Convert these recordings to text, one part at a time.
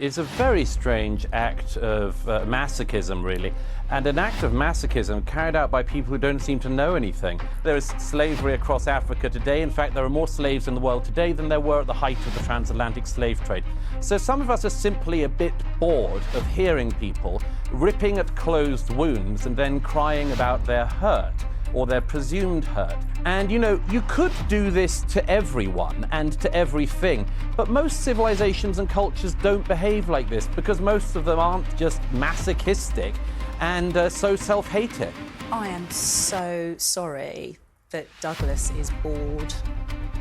It's a very strange act of masochism, really, and an act of masochism carried out by people who don't seem to know anything. There is slavery across Africa today. In fact, there are more slaves in the world today than there were at the height of the transatlantic slave trade. So some of us are simply a bit bored of hearing people ripping at closed wounds and then crying about their hurt or their presumed hurt. And you could do this to everyone and to everything, but most civilizations and cultures don't behave like this because most of them aren't just masochistic and so self-hating. I am so sorry that Douglas is bored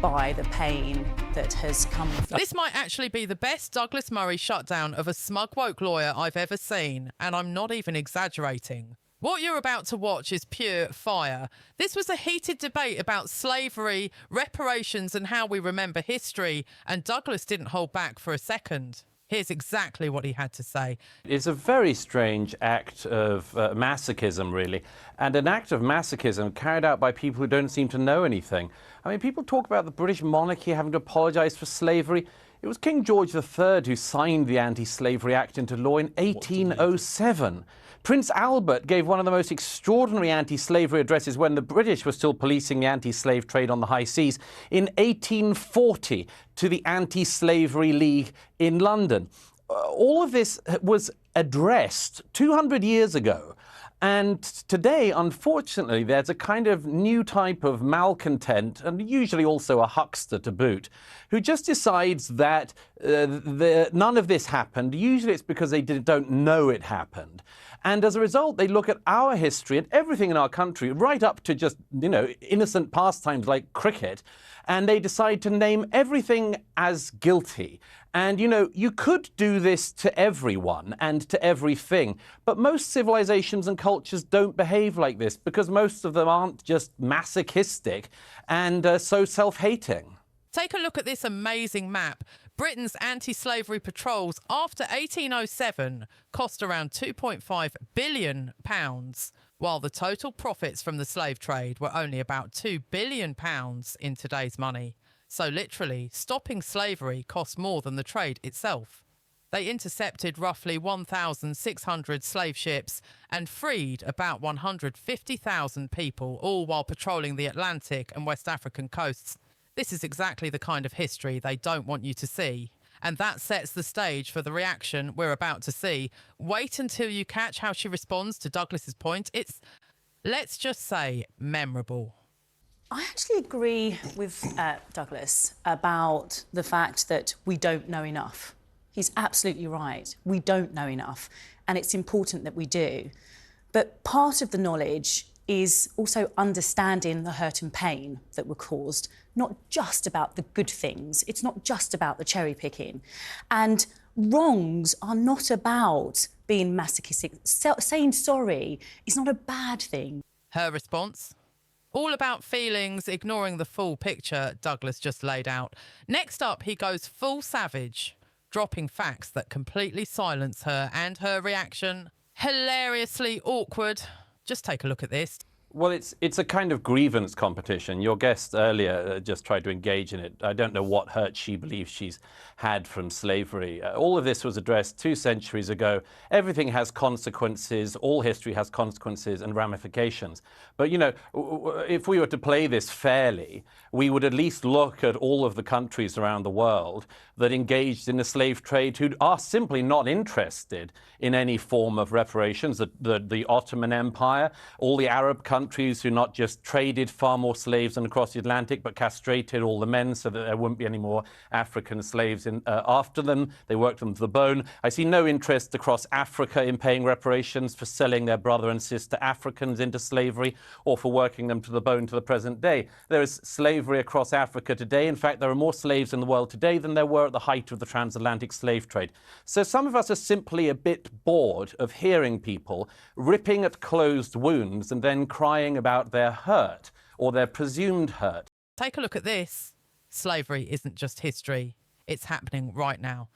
by the pain that has come. This might actually be the best Douglas Murray shutdown of a smug woke lawyer I've ever seen, and I'm not even exaggerating. What you're about to watch is pure fire. This was a heated debate about slavery, reparations and how we remember history, and Douglas didn't hold back for a second. Here's exactly what he had to say. It's a very strange act of masochism, really, and an act of masochism carried out by people who don't seem to know anything. I mean, people talk about the British monarchy having to apologise for slavery. It was King George III who signed the Anti-Slavery Act into law in 1807. Prince Albert gave one of the most extraordinary anti-slavery addresses when the British were still policing the anti-slave trade on the high seas in 1840 to the Anti-Slavery League in London. All of this was addressed 200 years ago. And today, unfortunately, there's a kind of new type of malcontent, and usually also a huckster to boot, who just decides that none of this happened. Usually it's because they don't know it happened. And as a result, they look at our history and everything in our country, right up to just, innocent pastimes like cricket, and they decide to name everything as guilty. And, you could do this to everyone and to everything, but most civilizations and cultures don't behave like this because most of them aren't just masochistic and so self-hating. Take a look at this amazing map. Britain's anti-slavery patrols after 1807 cost around £2.5 billion, while the total profits from the slave trade were only about £2 billion in today's money. So literally, stopping slavery cost more than the trade itself. They intercepted roughly 1,600 slave ships and freed about 150,000 people, all while patrolling the Atlantic and West African coasts. This is exactly the kind of history they don't want you to see. And that sets the stage for the reaction we're about to see. Wait until you catch how she responds to Douglas's point. It's, let's just say, memorable. I actually agree with Douglas about the fact that we don't know enough. He's absolutely right. We don't know enough, and it's important that we do. But part of the knowledge is also understanding the hurt and pain that were caused, not just about the good things. It's not just about the cherry picking. And wrongs are not about being masochistic. Saying sorry is not a bad thing. Her response? All about feelings, ignoring the full picture Douglas just laid out. Next up, he goes full savage, dropping facts that completely silence her, and her reaction, hilariously awkward. Just take a look at this. Well, it's a kind of grievance competition. Your guest earlier just tried to engage in it. I don't know what hurt she believes she's had from slavery. All of this was addressed 2 centuries ago. Everything has consequences. All history has consequences and ramifications. But, if we were to play this fairly, we would at least look at all of the countries around the world that engaged in the slave trade who are simply not interested in any form of reparations. The Ottoman Empire, all the Arab countries who not just traded far more slaves than across the Atlantic, but castrated all the men so that there wouldn't be any more African slaves after them. They worked them to the bone. I see no interest across Africa in paying reparations for selling their brother and sister Africans into slavery or for working them to the bone to the present day. There is slavery across Africa today. In fact, there are more slaves in the world today than there were at the height of the transatlantic slave trade. So some of us are simply a bit bored of hearing people ripping at closed wounds and then crying about their hurt or their presumed hurt. Take a look at this. Slavery isn't just history. It's happening right now.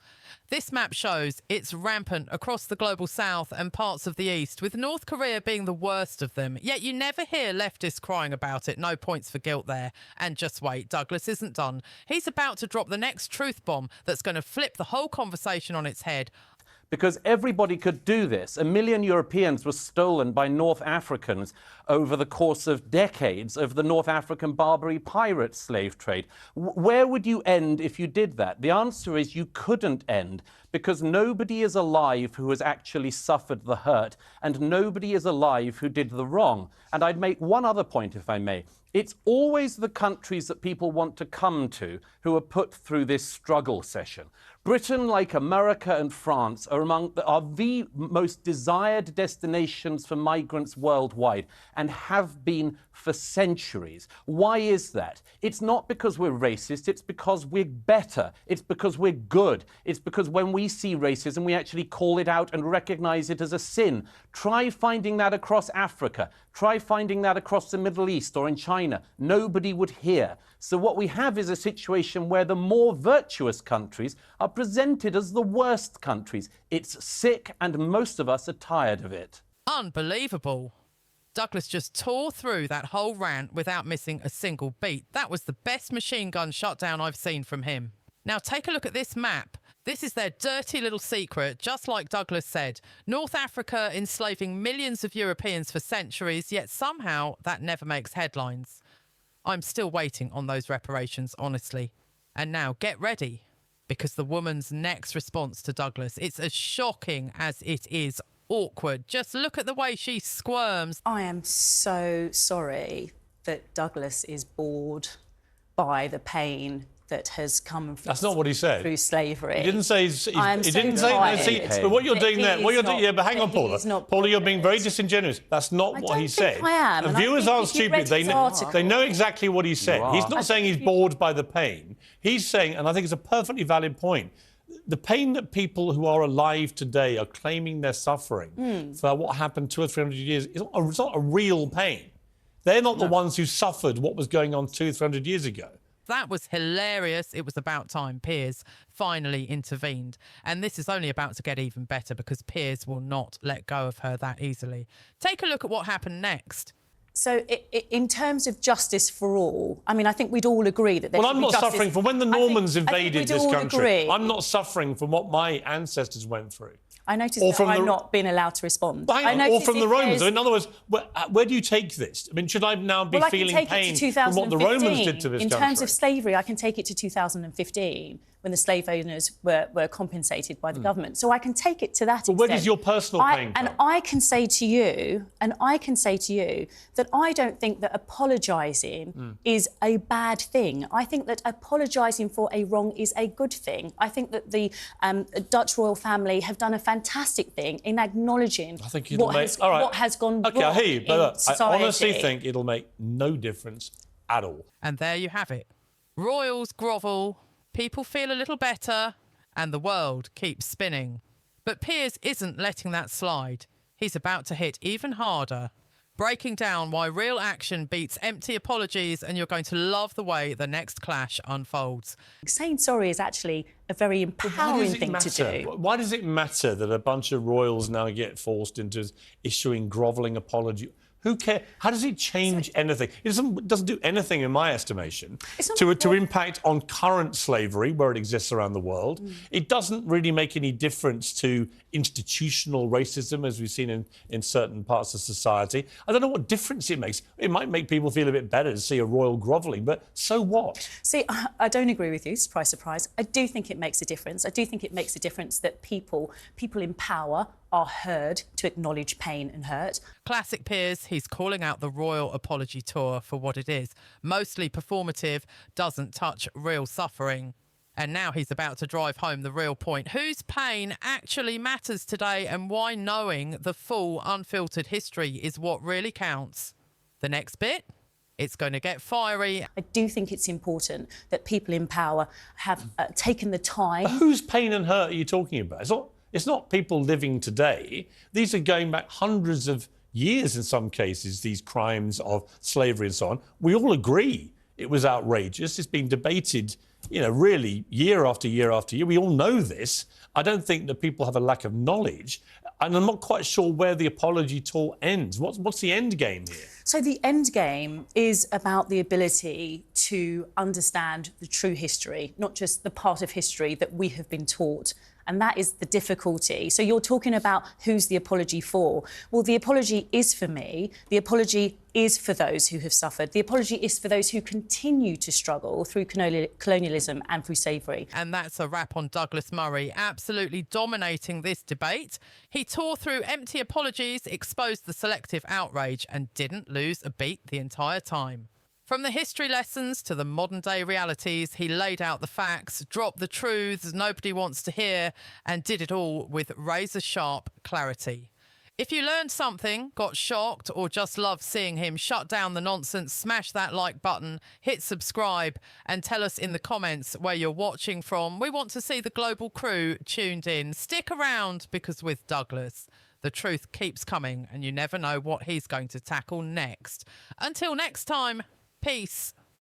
This map shows it's rampant across the global south and parts of the east, with North Korea being the worst of them. Yet you never hear leftists crying about it. No points for guilt there. And just wait, Douglas isn't done. He's about to drop the next truth bomb that's going to flip the whole conversation on its head. Because everybody could do this. 1 million Europeans were stolen by North Africans over the course of decades of the North African Barbary pirate slave trade. Where would you end if you did that? The answer is you couldn't end, because nobody is alive who has actually suffered the hurt, and nobody is alive who did the wrong. And I'd make one other point, if I may. It's always the countries that people want to come to who are put through this struggle session. Britain, like America and France, are the most desired destinations for migrants worldwide, and have been for centuries. Why is that? It's not because we're racist, it's because we're better. It's because we're good. It's because when we see racism, we actually call it out and recognize it as a sin. Try finding that across Africa. Try finding that across the Middle East or in China. Nobody would hear. So what we have is a situation where the more virtuous countries are presented as the worst countries. It's sick, and most of us are tired of it. Unbelievable. Douglas just tore through that whole rant without missing a single beat. That was the best machine gun shutdown I've seen from him. Now take a look at this map. This is their dirty little secret, just like Douglas said. North Africa enslaving millions of Europeans for centuries, yet somehow that never makes headlines. I'm still waiting on those reparations, honestly. And now get ready, because the woman's next response to Douglas, it's as shocking as it is awkward. Just look at the way she squirms. I am so sorry that Douglas is bored by the pain that has come from That's not what he said. Through slavery. He didn't say. He didn't tired. say. But what you're doing there, yeah. But hang on, Paula. Paula, you're being very disingenuous. That's not what he said. I am. The viewers aren't stupid. They know exactly what he said. He's not saying he's bored by the pain. He's saying, and I think it's a perfectly valid point, the pain that people who are alive today are claiming they're suffering for what happened 200 or 300 years, it's not a real pain. They're not the ones who suffered what was going on 200 or 300 years ago. That was hilarious. It was about time Piers finally intervened. And this is only about to get even better, because Piers will not let go of her that easily. Take a look at what happened next. So in terms of justice for all, I mean, I think we'd all agree that there should be I'm not justice. suffering from when the Normans invaded this country. Agree. I'm not suffering from what my ancestors went through. I noticed that I'm not being allowed to respond. Or from the Romans. In other words, where do you take this? I mean, should I now be feeling pain from what the Romans did to this country? In terms of slavery, I can take it to 2015, when the slave owners were compensated by the government. So I can take it to that extent. But where does your personal pain come? And I can say to you that I don't think that apologising is a bad thing. I think that apologising for a wrong is a good thing. I think that the Dutch royal family have done a fantastic thing in acknowledging what has gone wrong I hear you, but society. I honestly think it'll make no difference at all. And there you have it. Royals grovel, people feel a little better, and the world keeps spinning. But Piers isn't letting that slide. He's about to hit even harder, breaking down why real action beats empty apologies, and you're going to love the way the next clash unfolds. Saying sorry is actually a very empowering thing to do. Why does it matter that a bunch of royals now get forced into issuing grovelling apology? Who cares? How does it change anything? It doesn't do anything, in my estimation, to impact on current slavery, where it exists around the world. It doesn't really make any difference to institutional racism, as we've seen in certain parts of society. I don't know what difference it makes. It might make people feel a bit better to see a royal grovelling, but so what? See, I don't agree with you, surprise, surprise. I do think it makes a difference. I do think it makes a difference that people in power are heard to acknowledge pain and hurt. Classic Piers, he's calling out the royal apology tour for what it is. Mostly performative, doesn't touch real suffering. And now he's about to drive home the real point. Whose pain actually matters today, and why knowing the full, unfiltered history is what really counts. The next bit? It's going to get fiery. I do think it's important that people in power have taken the time. But whose pain and hurt are you talking about? It's not people living today. These are going back hundreds of years in some cases, these crimes of slavery and so on. We all agree it was outrageous. It's been debated really year after year after year. We all know this. I don't think that people have a lack of knowledge. And I'm not quite sure where the apology tour ends. What's the end game here? So the end game is about the ability to understand the true history, not just the part of history that we have been taught. And that is the difficulty. So you're talking about who's the apology for. Well, the apology is for me. The apology is for those who have suffered. The apology is for those who continue to struggle through colonialism and through slavery. And that's a wrap on Douglas Murray, absolutely dominating this debate. He tore through empty apologies, exposed the selective outrage, and didn't lose a beat the entire time. From the history lessons to the modern-day realities, he laid out the facts, dropped the truths nobody wants to hear, and did it all with razor-sharp clarity. If you learned something, got shocked, or just loved seeing him shut down the nonsense, smash that like button, hit subscribe, and tell us in the comments where you're watching from. We want to see the global crew tuned in. Stick around, because with Douglas, the truth keeps coming, and you never know what he's going to tackle next. Until next time, peace.